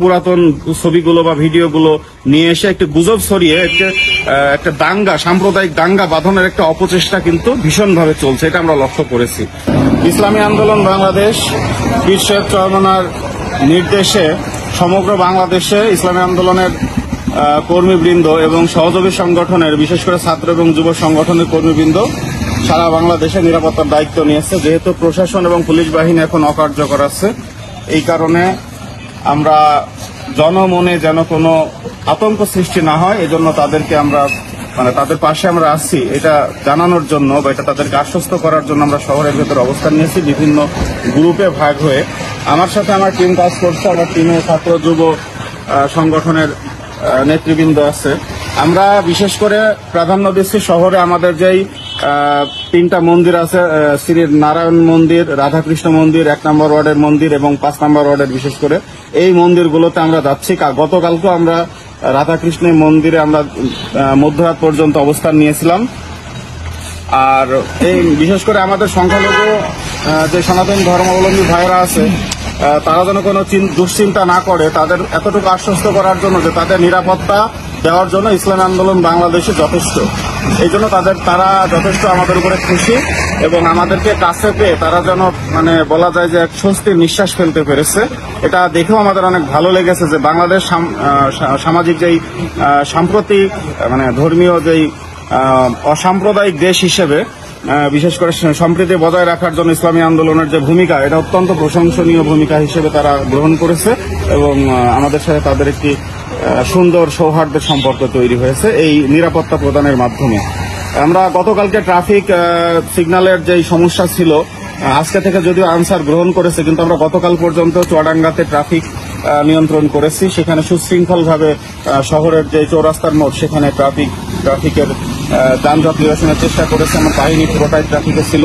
পুরাতন ছবিগুলো বা ভিডিওগুলো নিয়ে এসে একটি গুজব ছড়িয়ে একটা দাঙ্গা, সাম্প্রদায়িক দাঙ্গা বাঁধানোর একটা অপচেষ্টা কিন্তু ভীষণভাবে চলছে, এটা আমরা লক্ষ্য করেছি। ইসলামী আন্দোলন বাংলাদেশ পীর সাহেব চরমনার নির্দেশে সমগ্র বাংলাদেশে ইসলামী আন্দোলনের কর্মীবৃন্দ এবং সহযোগী সংগঠনের, বিশেষ করে ছাত্র এবং যুব সংগঠনের কর্মীবৃন্দ সারা বাংলাদেশে নিরাপত্তার দায়িত্ব নিয়েছে। যেহেতু প্রশাসন এবং পুলিশ বাহিনী এখন অকার্যকর আছে, এই কারণে আমরা জনমনে যেন কোনো আতঙ্ক সৃষ্টি না হয়, এজন্য তাদেরকে আমরা তাদের পাশে আমরা আসছি এটা জানানোর জন্য বা এটা তাদেরকে আশ্বস্ত করার জন্য আমরা শহরের ভেতর অবস্থান নিয়েছি বিভিন্ন গ্রুপে ভাগ হয়ে। আমার সাথে আমার টিম কাজ করছে, আমার টিমে ছাত্র যুব সংগঠনের নেতৃবৃন্দ আছে। আমরা বিশেষ করে প্রাধান্য দিচ্ছি শহরে আমাদের যেই 3টা মন্দির আছে, শ্রী নারায়ণ মন্দির, রাধাকৃষ্ণ মন্দির, 1 নম্বর ওয়ার্ডের মন্দির এবং 5 নম্বর ওয়ার্ডের বিশেষ করে এই মন্দিরগুলোতে আমরা যাচ্ছি। গতকালকে আমরা রাধাকৃষ্ণের মন্দিরে আমরা মধ্যরাত পর্যন্ত অবস্থান নিয়েছিলাম। আর এই বিশেষ করে আমাদের সংখ্যালঘু যে সনাতন ধর্মাবলম্বী ভাইরা আছে তারা যেন কোনো দুশ্চিন্তা না করে, তাদের এতটুকু আশ্বস্ত করার জন্য যে তাদের নিরাপত্তা দেওয়ার জন্য ইসলামী আন্দোলন বাংলাদেশে যথেষ্ট। এই জন্য তারা যথেষ্ট আমাদের উপরে খুশি এবং আমাদেরকে কাছে পেয়ে তারা যেন বলা যায় যে এক স্বস্তির নিঃশ্বাস ফেলতে পেরেছে। এটা দেখেও আমাদের অনেক ভালো লেগেছে যে বাংলাদেশ সামাজিক যেই সাম্প্রতিক ধর্মীয় যেই অসাম্প্রদায়িক দেশ হিসেবে বিশেষ করে সম্প্রীতি বজায় রাখার জন্য ইসলামী আন্দোলনের যে ভূমিকা, এটা অত্যন্ত প্রশংসনীয় ভূমিকা হিসেবে তারা গ্রহণ করেছে এবং আমাদের সাথে তাদের একটি সুন্দর সৌহার্দ্যের সম্পর্ক তৈরি হয়েছে এই নিরাপত্তা প্রদানের মাধ্যমে। আমরা গতকালকে ট্রাফিক সিগন্যালের যে সমস্যা ছিল, আজকে থেকে যদিও আনসার গ্রহণ করেছে, কিন্তু আমরা গতকাল পর্যন্ত চুয়াডাঙ্গাতে ট্রাফিক নিয়ন্ত্রণ করেছি। সেখানে সুশৃঙ্খলভাবে শহরের যে চৌরাস্তার মোড় সেখানে ট্রাফিকের যানজট নিরসনের চেষ্টা করেছে। আমার বাহিনী পুরোটাই ট্রাফিকে ছিল।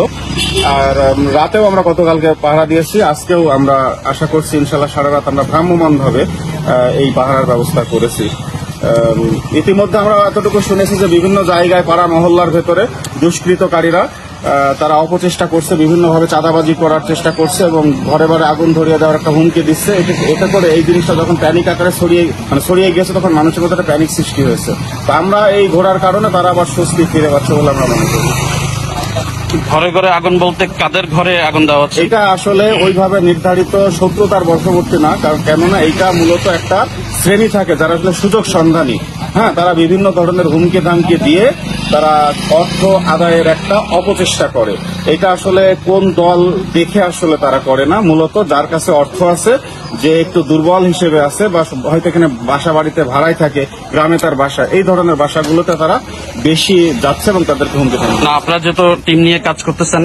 আর রাতেও আমরা গতকালকে পাহারা দিয়েছি, আজকেও আমরা আশা করছি ইনশাল্লাহ সারা রাত আমরা ভ্রাম্যমানভাবে এই পাহারার ব্যবস্থা করেছি। ইতিমধ্যে আমরা এতটুকু শুনেছি যে বিভিন্ন জায়গায় পাড়া মহল্লার ভেতরে দুষ্কৃতকারীরা তারা অপচেষ্টা করছে, বিভিন্নভাবে চাঁদাবাজি করার চেষ্টা করছে এবং ঘরে ঘরে আগুন ধরিয়ে দেওয়ার একটা হুমকি দিচ্ছে। এতে করে এই জিনিসটা যখন প্যানিক আকারে ছড়িয়ে গেছে তখন মানুষের মধ্যে একটা প্যানিক সৃষ্টি হয়েছে। তো আমরা এই ঘোরার কারণে তারা আবার স্বস্তি ফিরে পাচ্ছে বলে আমরা মনে করি। ঘরে ঘরে আগুন বলতে কাদের ঘরে আগুন দেওয়া হচ্ছে? এটা আসলে ওইভাবে নির্ধারিত শত্রুতার বশবর্তী না, কেননা এইটা মূলত একটা শ্রেণী থাকে যারা আসলে সুযোগ সন্ধানী। হ্যাঁ, তারা বিভিন্ন ধরনের হুমকি ধামকি দিয়ে তারা অর্থ আদায়ের একটা অপচেষ্টা করে। এটা আসলে কোন দল দেখে আসলে তারা করে না, মূলত যার কাছে অর্থ আছে, যে একটু দুর্বল হিসেবে আছে বা হয়তো এখানে বাসা বাড়িতে ভাড়ায় থাকে, গ্রামে তার বাসা, এই ধরনের বাসাগুলোতে তারা বেশি যাচ্ছে এবং তাদেরকে হুমকি ধামকি। আপনারা যেহেতু টিম নিয়ে কাজ করতেছেন